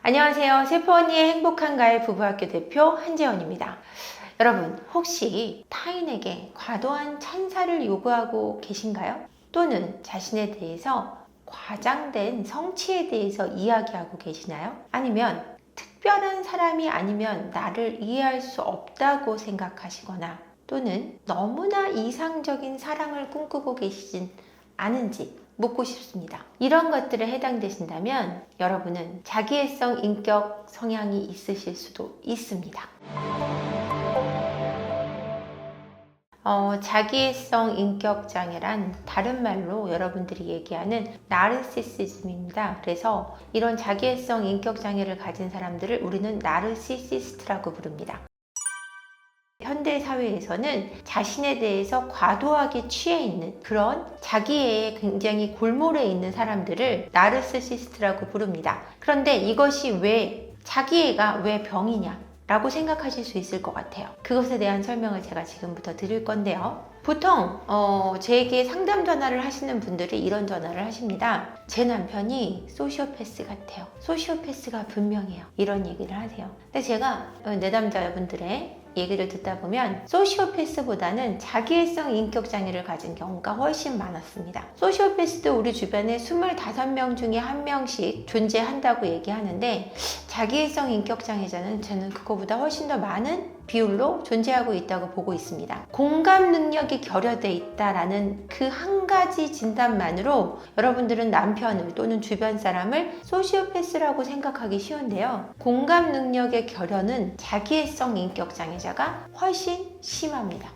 안녕하세요. 세포언니의 행복한 가을 부부학교 대표 한재원입니다. 여러분, 혹시 타인에게 과도한 찬사를 요구하고 계신가요? 또는 자신에 대해서 과장된 성취에 대해서 이야기하고 계시나요? 아니면 특별한 사람이 아니면 나를 이해할 수 없다고 생각하시거나 또는 너무나 이상적인 사랑을 꿈꾸고 계시진 않은지 묻고 싶습니다. 이런 것들에 해당되신다면 여러분은 자기애성 인격 성향이 있으실 수도 있습니다. 자기애성 인격 장애란 다른 말로 여러분들이 얘기하는 나르시시즘입니다. 그래서 이런 자기애성 인격 장애를 가진 사람들을 우리는 나르시시스트라고 부릅니다. 현대 사회에서는 자신에 대해서 과도하게 취해 있는 그런 자기애에 굉장히 골몰해 있는 사람들을 나르시시스트라고 부릅니다. 그런데 이것이 왜 자기애가 왜 병이냐 라고 생각하실 수 있을 것 같아요. 그것에 대한 설명을 제가 지금부터 드릴 건데요. 보통 제게 상담 전화를 하시는 분들이 이런 전화를 하십니다. 제 남편이 소시오패스 같아요. 소시오패스가 분명해요. 이런 얘기를 하세요. 근데 제가 내담자분들의 얘기를 듣다 보면 소시오패스보다는 자기애성 인격장애를 가진 경우가 훨씬 많았습니다. 소시오패스도 우리 주변에 25명 중에 1명씩 존재한다고 얘기하는데 자기애성 인격장애자는 저는 그거보다 훨씬 더 많은 비율로 존재하고 있다고 보고 있습니다. 공감 능력이 결여돼 있다라는 그 한 가지 진단만으로 여러분들은 남편을 또는 주변 사람을 소시오패스라고 생각하기 쉬운데요. 공감 능력의 결여는 자기애성 인격장애자가 훨씬 심합니다.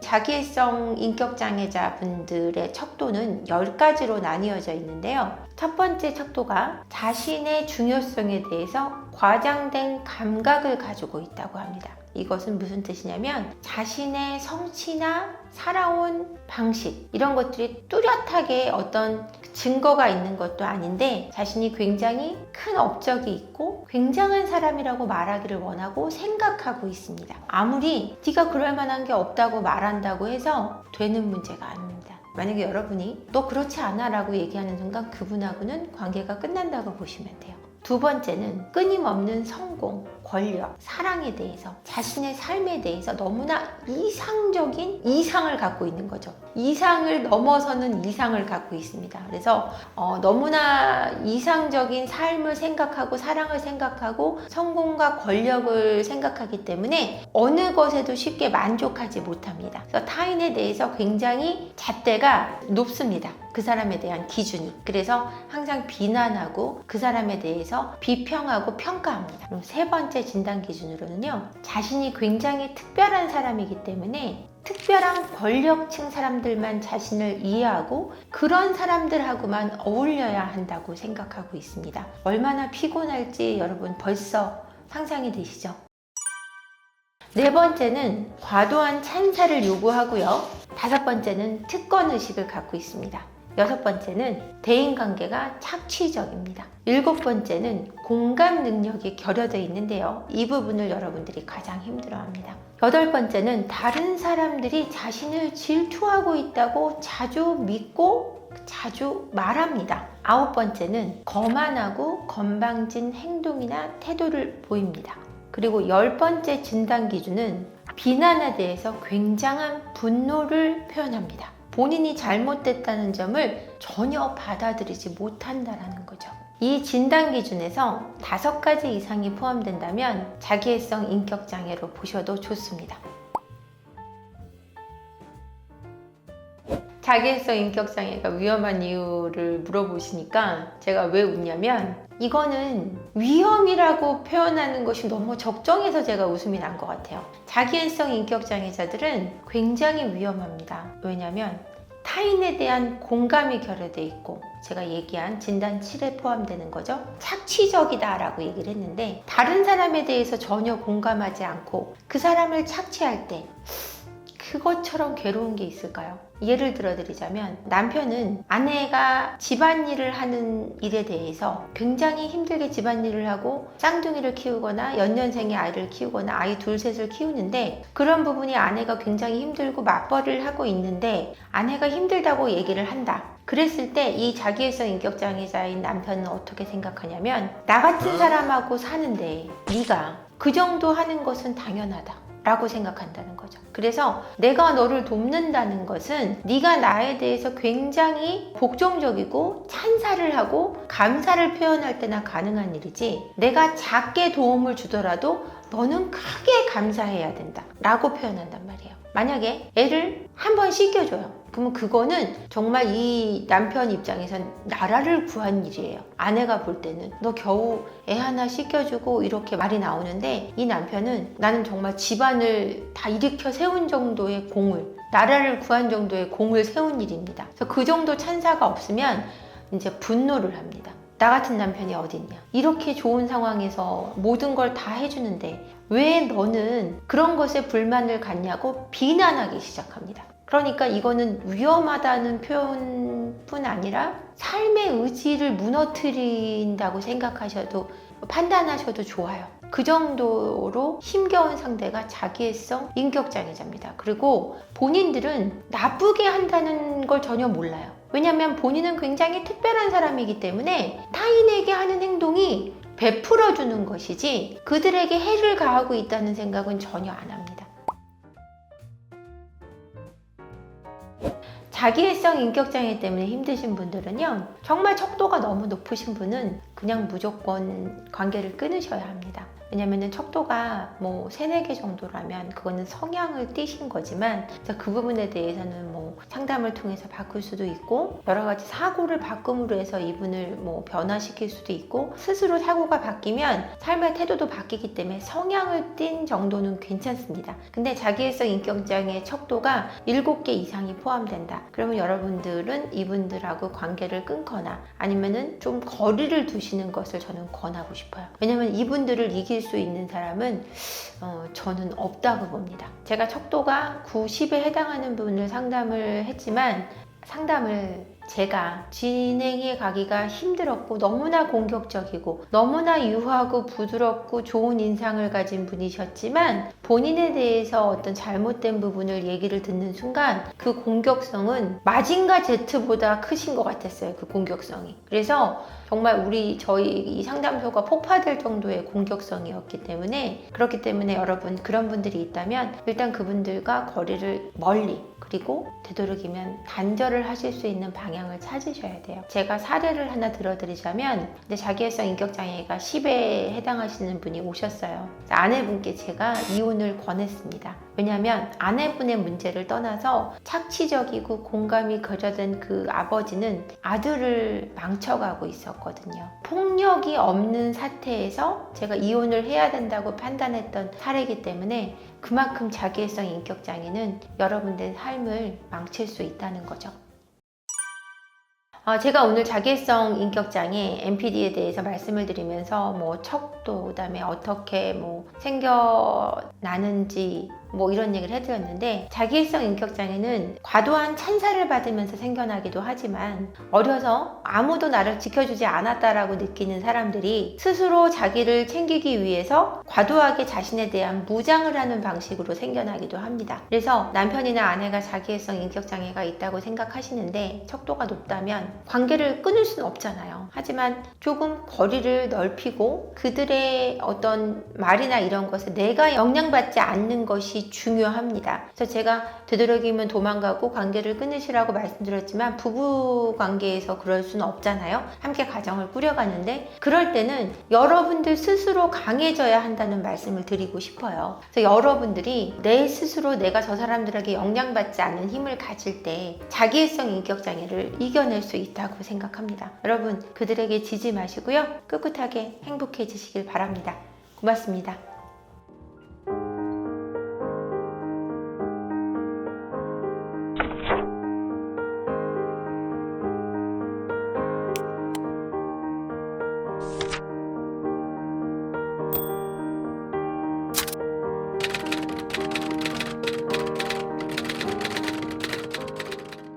자기애성 인격장애자 분들의 척도는 10가지로 나뉘어져 있는데요. 첫 번째 척도가 자신의 중요성에 대해서 과장된 감각을 가지고 있다고 합니다. 이것은 무슨 뜻이냐면 자신의 성취나 살아온 방식 이런 것들이 뚜렷하게 어떤 증거가 있는 것도 아닌데 자신이 굉장히 큰 업적이 있고 굉장한 사람이라고 말하기를 원하고 생각하고 있습니다. 아무리 네가 그럴 만한 게 없다고 말한다고 해서 되는 문제가 아닙니다. 만약에 여러분이 너 그렇지 않아 라고 얘기하는 순간 그분하고는 관계가 끝난다고 보시면 돼요. 두 번째는 끊임없는 성공, 권력, 사랑에 대해서 자신의 삶에 대해서 너무나 이상적인 이상을 갖고 있는 거죠. 이상을 넘어서는 이상을 갖고 있습니다. 그래서 너무나 이상적인 삶을 생각하고 사랑을 생각하고 성공과 권력을 생각하기 때문에 어느 것에도 쉽게 만족하지 못합니다. 그래서 타인에 대해서 굉장히 잣대가 높습니다. 그 사람에 대한 기준이. 그래서 항상 비난하고 그 사람에 대해서 비평하고 평가합니다. 그럼 세 번째 진단 기준으로는요, 자신이 굉장히 특별한 사람이기 때문에 특별한 권력층 사람들만 자신을 이해하고 그런 사람들하고만 어울려야 한다고 생각하고 있습니다. 얼마나 피곤할지 여러분 벌써 상상이 되시죠? 네 번째는 과도한 찬사를 요구하고요. 다섯 번째는 특권의식을 갖고 있습니다. 여섯 번째는 대인관계가 착취적입니다. 일곱 번째는 공감 능력이 결여되어 있는데요. 이 부분을 여러분들이 가장 힘들어합니다. 여덟 번째는 다른 사람들이 자신을 질투하고 있다고 자주 믿고 자주 말합니다. 아홉 번째는 거만하고 건방진 행동이나 태도를 보입니다. 그리고 열 번째 진단 기준은 비난에 대해서 굉장한 분노를 표현합니다. 본인이 잘못됐다는 점을 전혀 받아들이지 못한다는 거죠. 이 진단 기준에서 5가지 이상이 포함된다면 자기애성 인격장애로 보셔도 좋습니다. 자기애성 인격장애가 위험한 이유를 물어보시니까 제가 왜 웃냐면 이거는 위험이라고 표현하는 것이 너무 적정해서 제가 웃음이 난 것 같아요. 자기애성 인격장애자들은 굉장히 위험합니다. 왜냐하면 타인에 대한 공감이 결여되어 있고 제가 얘기한 진단 7에 포함되는 거죠. 착취적이다 라고 얘기를 했는데 다른 사람에 대해서 전혀 공감하지 않고 그 사람을 착취할 때 그 그것처럼 괴로운 게 있을까요? 예를 들어 드리자면 남편은 아내가 집안일을 하는 일에 대해서 굉장히 힘들게 집안일을 하고 쌍둥이를 키우거나 연년생의 아이를 키우거나 아이 둘 셋을 키우는데 그런 부분이 아내가 굉장히 힘들고 맞벌이를 하고 있는데 아내가 힘들다고 얘기를 한다. 그랬을 때 이 자기애성 인격장애자인 남편은 어떻게 생각하냐면 나 같은 사람하고 사는데 네가 그 정도 하는 것은 당연하다 라고 생각한다는 거죠. 그래서 내가 너를 돕는다는 것은 네가 나에 대해서 굉장히 복종적이고 찬사를 하고 감사를 표현할 때나 가능한 일이지 내가 작게 도움을 주더라도 너는 크게 감사해야 된다 라고 표현한단 말이에요. 만약에 애를 한 번 씻겨줘요. 그러면 그거는 정말 이 남편 입장에선 나라를 구한 일이에요. 아내가 볼 때는 너 겨우 애 하나 씻겨주고 이렇게 말이 나오는데 이 남편은 나는 정말 집안을 다 일으켜 세운 정도의 공을 나라를 구한 정도의 공을 세운 일입니다. 그래서 그 정도 찬사가 없으면 이제 분노를 합니다. 나 같은 남편이 어딨냐. 이렇게 좋은 상황에서 모든 걸 다 해주는데 왜 너는 그런 것에 불만을 갖냐고 비난하기 시작합니다. 그러니까 이거는 위험하다는 표현뿐 아니라 삶의 의지를 무너뜨린다고 생각하셔도 판단하셔도 좋아요. 그 정도로 힘겨운 상대가 자기애성 인격장애자입니다. 그리고 본인들은 나쁘게 한다는 걸 전혀 몰라요. 왜냐하면 본인은 굉장히 특별한 사람이기 때문에 타인에게 하는 행동이 베풀어주는 것이지 그들에게 해를 가하고 있다는 생각은 전혀 안 합니다. 자기애성 인격장애 때문에 힘드신 분들은요, 정말 척도가 너무 높으신 분은 그냥 무조건 관계를 끊으셔야 합니다. 왜냐면은 척도가 뭐 3, 4개 정도라면 그거는 성향을 띠신 거지만 그 부분에 대해서는 뭐 상담을 통해서 바꿀 수도 있고 여러 가지 사고를 바꿈으로 해서 이분을 뭐 변화시킬 수도 있고 스스로 사고가 바뀌면 삶의 태도도 바뀌기 때문에 성향을 띈 정도는 괜찮습니다. 근데 자기애성 인격장애 척도가 7개 이상이 포함된다. 그러면 여러분들은 이분들하고 관계를 끊거나 아니면은 좀 거리를 두시는 것을 저는 권하고 싶어요. 왜냐면 이분들을 이길 수 있는 사람은 저는 없다고 봅니다. 제가 척도가 9, 10에 해당하는 분을 상담을 했지만 상담을 제가 진행해 가기가 힘들었고 너무나 공격적이고 너무나 유하고 부드럽고 좋은 인상을 가진 분이셨지만 본인에 대해서 어떤 잘못된 부분을 얘기를 듣는 순간 그 공격성은 마징가 Z보다 크신 것 같았어요. 그 공격성이. 그래서 정말 저희 이 상담소가 폭파될 정도의 공격성이었기 때문에 그렇기 때문에 여러분 그런 분들이 있다면 일단 그분들과 거리를 멀리 그리고 되도록이면 단절을 하실 수 있는 방향을 찾으셔야 돼요. 제가 사례를 하나 들어드리자면 자기애성 인격장애가 10에 해당하시는 분이 오셨어요. 아내분께 제가 이혼을 권했습니다. 왜냐하면 아내분의 문제를 떠나서 착취적이고 공감이 거저된 그 아버지는 아들을 망쳐가고 있었거든요. 폭력이 없는 사태에서 제가 이혼을 해야 된다고 판단했던 사례이기 때문에 그만큼 자기애성 인격장애는 여러분들의 삶을 망칠 수 있다는 거죠. 제가 오늘 자기애성 인격장애 NPD에 대해서 말씀을 드리면서 뭐 척도, 그다음에 어떻게 뭐 생겨나는지 뭐 이런 얘기를 해드렸는데 자기애성 인격장애는 과도한 찬사를 받으면서 생겨나기도 하지만 어려서 아무도 나를 지켜주지 않았다라고 느끼는 사람들이 스스로 자기를 챙기기 위해서 과도하게 자신에 대한 무장을 하는 방식으로 생겨나기도 합니다. 그래서 남편이나 아내가 자기애성 인격장애가 있다고 생각하시는데 척도가 높다면 관계를 끊을 수는 없잖아요. 하지만 조금 거리를 넓히고 그들의 어떤 말이나 이런 것에 내가 영향받지 않는 것이 중요합니다. 그래서 제가 되도록이면 도망가고 관계를 끊으시라고 말씀드렸지만 부부 관계에서 그럴 수는 없잖아요. 함께 가정을 꾸려가는데 그럴 때는 여러분들 스스로 강해져야 한다는 말씀을 드리고 싶어요. 그래서 여러분들이 내 스스로 내가 저 사람들에게 영향받지 않는 힘을 가질 때 자기애성 인격장애를 이겨낼 수 있다고 생각합니다. 여러분 그들에게 지지 마시고요. 꿋꿋하게 행복해지시길 바랍니다. 고맙습니다.